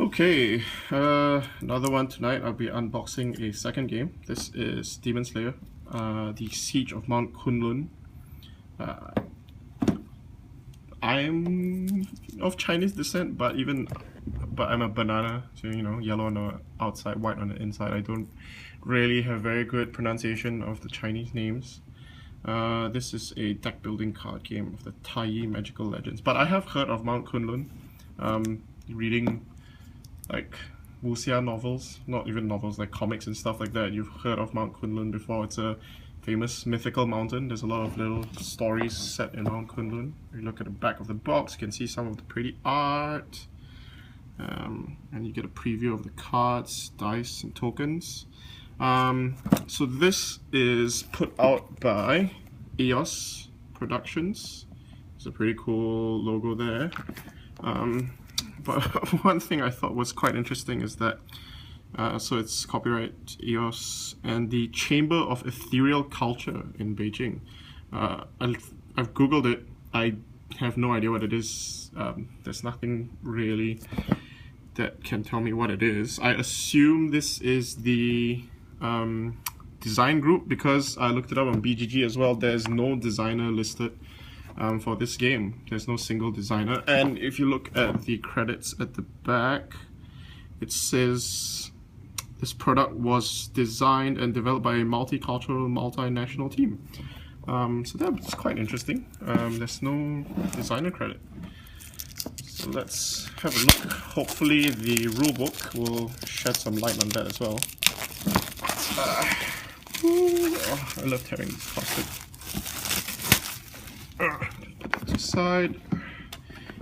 Okay, another one tonight. I'll be unboxing a second game. This is Demonslayer, the Siege of Mount Kunlun. I'm of Chinese descent, but I'm a banana, so yellow on the outside, white on the inside. I don't really have very good pronunciation of the Chinese names. This is a deck building card game of the Tai Magical Legends, but I have heard of Mount Kunlun. Reading like wuxia novels, not even novels, like comics and stuff like that. You've heard of Mount Kunlun before. It's a famous mythical mountain. There's a lot of little stories set in Mount Kunlun. If you look at the back of the box, you can see some of the pretty art. And you get a preview of the cards, dice, and tokens. So this is put out by EOS Productions. It's a pretty cool logo there. But one thing I thought was quite interesting is that, so it's copyright EOS and the Chamber of Ethereal Culture in Beijing. I've googled it. I have no idea what it is. There's nothing really that can tell me what it is. I assume this is the design group because I looked it up on BGG as well. There's no designer listed. For this game, there's no single designer, and if you look at the credits at the back, it says this product was designed and developed by a multicultural, multinational team. So that's quite interesting. There's no designer credit. So let's have a look. Hopefully the rulebook will shed some light on that as well. I love tearing this plastic. Put that aside.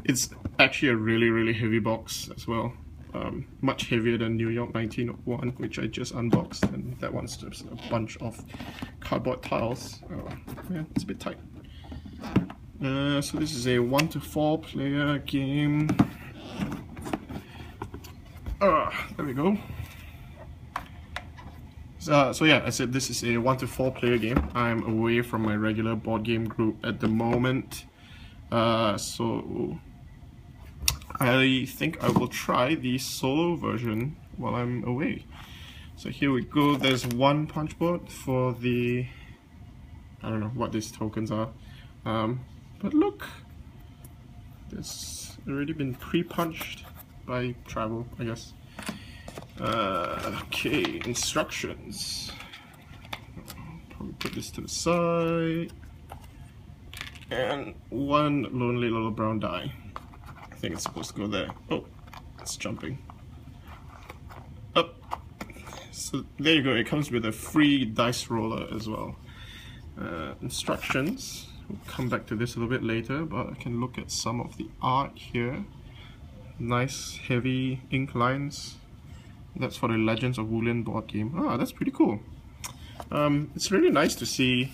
It's actually a really heavy box as well. Much heavier than New York 1901, which I just unboxed, and that one's just a bunch of cardboard tiles. Yeah, it's a bit tight. So this is a 1 to 4 player game. There we go. So yeah, I said this is a 1 to 4 player game. I'm away from my regular board game group at the moment, so I think I will try the solo version while I'm away. So here we go. There's one punch board for the, I don't know what these tokens are, but look, it's already been pre-punched by travel, I guess. Okay, instructions. Probably put this to the side. And one lonely little brown die. I think it's supposed to go there. Oh, it's jumping. Up. So there you go, it comes with a free dice roller as well. Instructions. We'll come back to this a little bit later, but I can look at some of the art here. Nice heavy ink lines. That's for the Legends of Wulin board game. Ah, that's pretty cool. It's really nice to see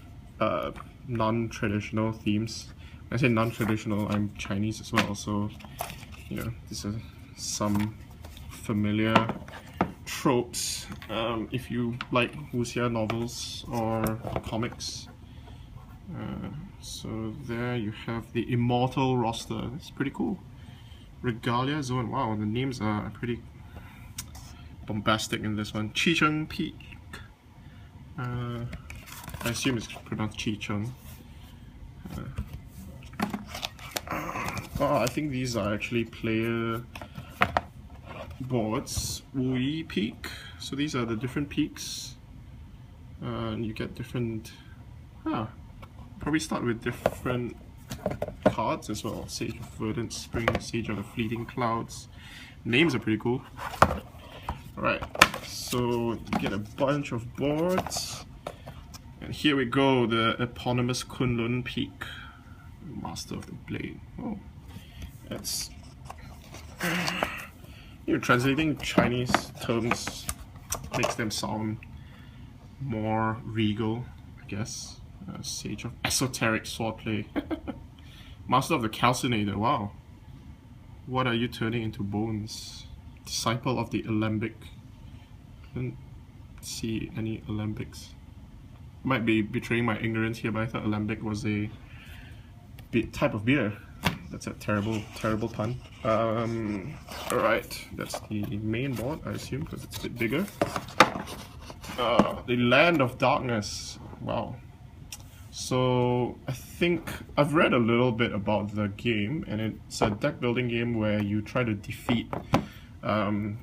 non-traditional themes. When I say non-traditional, I'm Chinese as well, so these are some familiar tropes if you like wuxia novels or comics. So there you have the Immortal roster. It's pretty cool. Regalia Zone. Wow, the names are pretty bombastic in this one. Chicheng Peak. I assume it's pronounced Chicheng. I think these are actually player boards. Wuyi Peak. So these are the different peaks. And you get different. Probably start with different cards as well. Sage of Verdant Spring, Sage of the Fleeting Clouds. Names are pretty cool. Alright, so you get a bunch of boards, and here we go, the eponymous Kunlun Peak, Master of the Blade. Oh, that's translating Chinese terms makes them sound more regal, I guess. Sage of Esoteric Swordplay, Master of the Calcinator. Wow, what are you turning into bones? Disciple of the Alembic. Couldn't see any alembics. Might be betraying my ignorance here, but I thought alembic was a type of beer. That's a terrible, terrible pun. Alright, that's the main board, I assume, because it's a bit bigger. The Land of Darkness. Wow. So, I think I've read a little bit about the game, and it's a deck building game where you try to defeat, so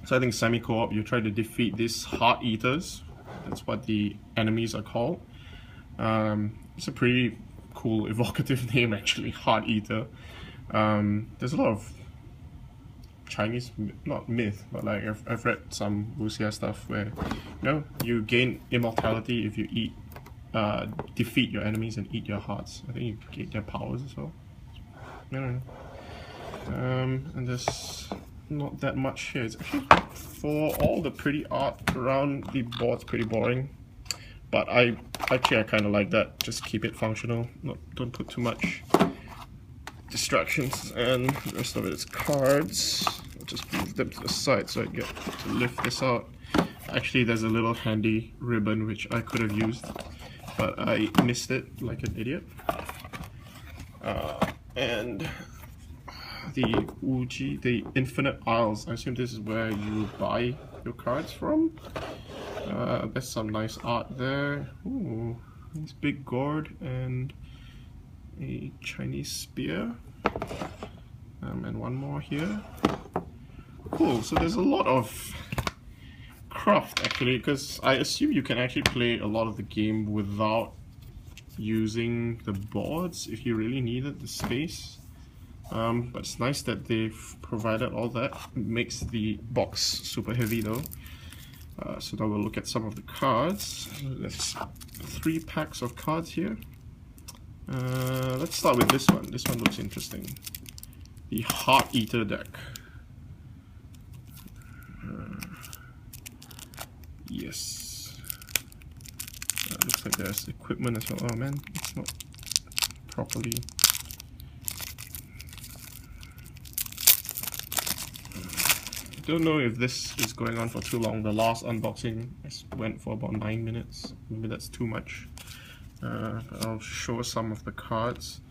I think semi-co-op, you try to defeat these Heart Eaters. That's what the enemies are called. It's a pretty cool, evocative name actually, Heart Eater. There's a lot of Chinese, not myth, but like I've read some wuxia stuff where, you know, you gain immortality if you eat, defeat your enemies and eat your hearts. I think you get their powers as well. I don't know. And there's not that much here. It's actually, for all the pretty art around the board's pretty boring. But I kind of like that. Just keep it functional. Don't put too much distractions. And the rest of it is cards. I'll just move them to the side so I get to lift this out. Actually, there's a little handy ribbon which I could have used, but I missed it like an idiot. And the Uji, the Infinite Isles. I assume this is where you buy your cards from. There's some nice art there. Ooh, nice big gourd and a Chinese spear. And one more here. Cool, so there's a lot of craft actually, because I assume you can actually play a lot of the game without using the boards if you really needed the space. But it's nice that they've provided all that. It makes the box super heavy though. So now we'll look at some of the cards. There's 3 packs of cards here. Let's start with this one. This one looks interesting. The Heart Eater deck. Yes. Looks like there's equipment as well. Oh man, it's not properly. Don't know if this is going on for too long. The last unboxing went for about 9 minutes. Maybe that's too much. But I'll show some of the cards.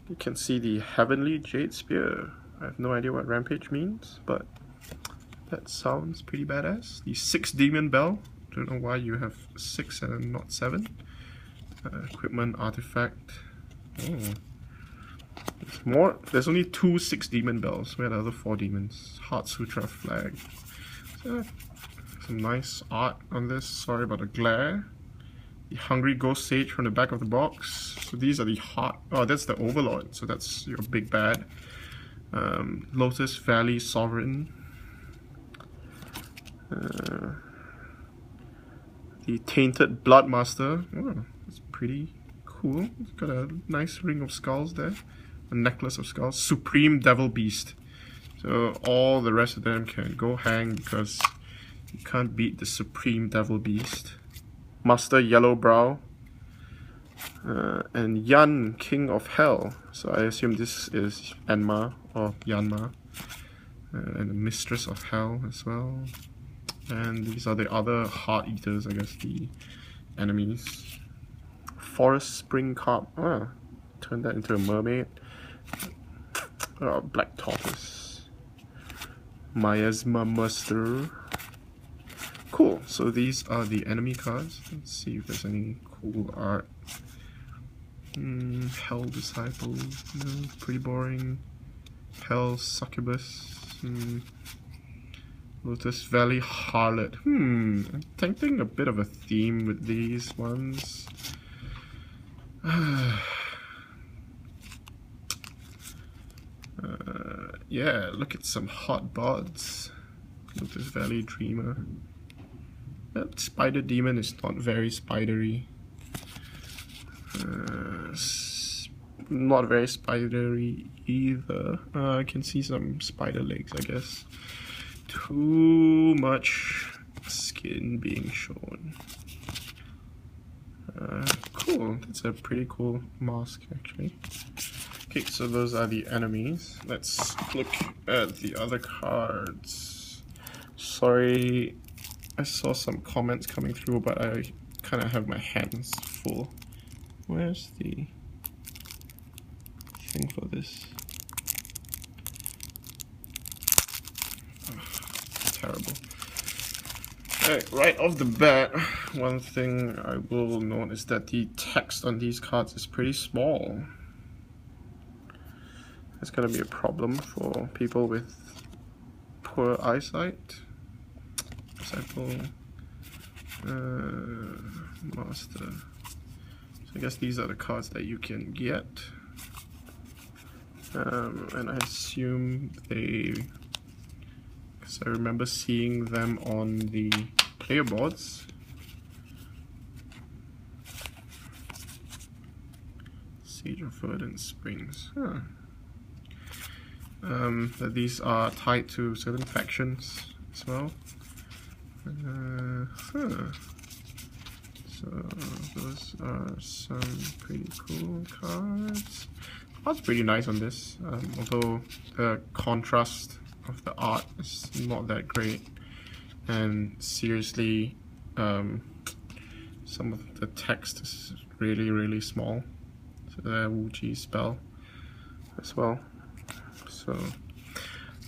You can see the Heavenly Jade Spear. I have no idea what Rampage means, but that sounds pretty badass. The 6 Demon Bell. Don't know why you have 6 and not 7. Equipment Artifact. Oh. There's more. There's only 2 6 Demon Bells. Where are the other 4 demons? Heart Sutra Flag. So, some nice art on this. Sorry about the glare. The Hungry Ghost Sage from the back of the box. So these are the heart. Oh, that's the Overlord. So that's your big bad. Lotus Valley Sovereign. The Tainted Bloodmaster. Oh, that's pretty cool. It's got a nice ring of skulls there. A necklace of skulls. Supreme Devil Beast. So all the rest of them can go hang because you can't beat the Supreme Devil Beast. Master Yellowbrow. And Yan, King of Hell. So I assume this is Enma or Yanma. And the Mistress of Hell as well. And these are the other Heart Eaters, I guess, the enemies. Forest Spring Carp. Ah, turn that into a mermaid. Oh, Black Tortoise. Miasma Muster. Cool, so these are the enemy cards. Let's see if there's any cool art. Hell Disciple. No, pretty boring. Hell Succubus. Lotus Valley Harlot. I'm thinking a bit of a theme with these ones. Yeah, look at some hot bods. Lotus Valley Dreamer. That Spider Demon is not very spidery. Not very spidery either. I can see some spider legs, I guess. Too much skin being shown. Cool, that's a pretty cool mask actually. Okay, so those are the enemies. Let's look at the other cards. Sorry, I saw some comments coming through, but I kind of have my hands full. Where's the thing for this. Terrible. Right off the bat, one thing I will note is that the text on these cards is pretty small. It's gonna be a problem for people with poor eyesight. Example, master. So I guess these are the cards that you can get, and I assume they. Because I remember seeing them on the player boards. Siege of Verdant Springs. Huh. That these are tied to certain factions as well. So those are some pretty cool cards. Art's pretty nice on this, although the contrast of the art is not that great, and seriously, some of the text is really small. So the Wu-Chi spell as well. So,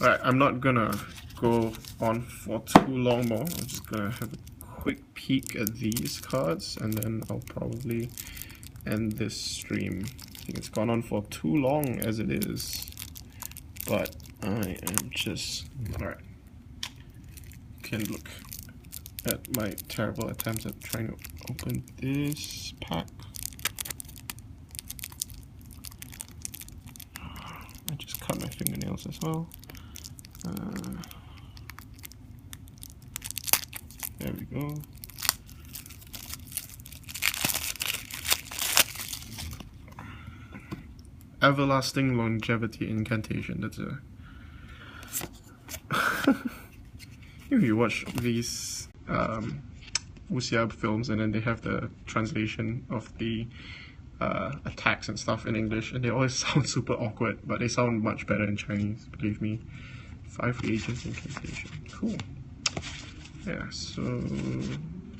alright, I'm not gonna go on for too long more. I'm just gonna have a quick peek at these cards, and then I'll probably end this stream. I think it's gone on for too long as it is, but I am just alright. Can look at my terrible attempts at trying to open this pack. I just cut my fingernails as well. There we go. Everlasting Longevity Incantation. That's a if you watch these wuxia films and then they have the translation of the attacks and stuff in English, and they always sound super awkward, but they sound much better in Chinese, believe me. 5 Agents Incantation. Cool. Yeah, so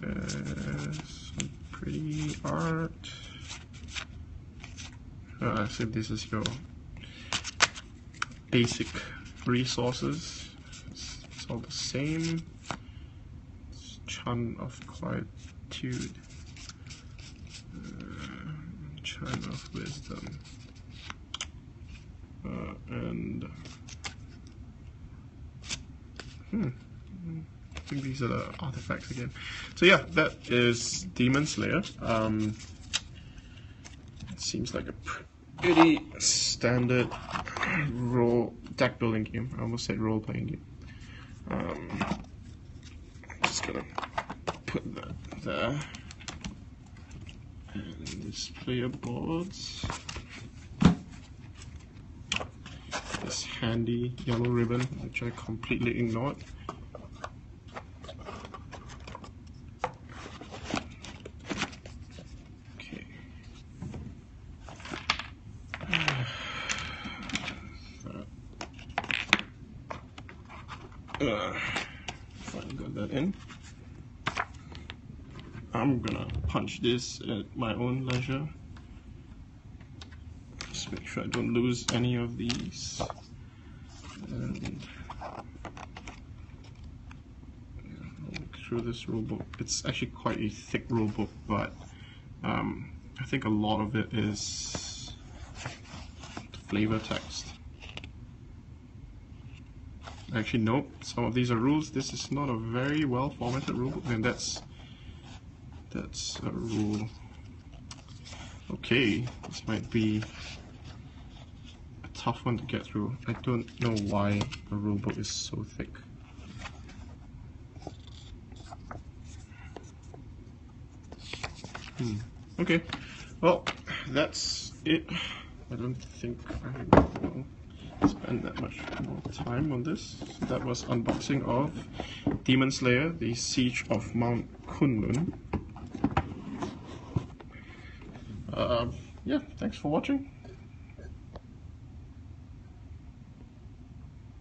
there's some pretty art. So this is your basic resources. It's all the same. It's Chun of Quietude, Chun of Wisdom, and I think these are the artifacts again. So yeah, that is Demonslayer. It seems like a pretty standard deck building game. I almost said role playing game. Just gonna put that there. And this player boards. This handy yellow ribbon, which I completely ignored. Finally got that in. I'm gonna punch this at my own leisure. Just make sure I don't lose any of these. And look through this rulebook. It's actually quite a thick rulebook, but I think a lot of it is flavor text. Actually, nope. Some of these are rules. This is not a very well formatted rulebook, and that's a rule. Okay, this might be a tough one to get through. I don't know why a rulebook is so thick. Okay, well, that's it. I don't think I will spend that much more time on this. So that was unboxing of Demonslayer, the Siege of Mount Kunlun. Yeah, thanks for watching.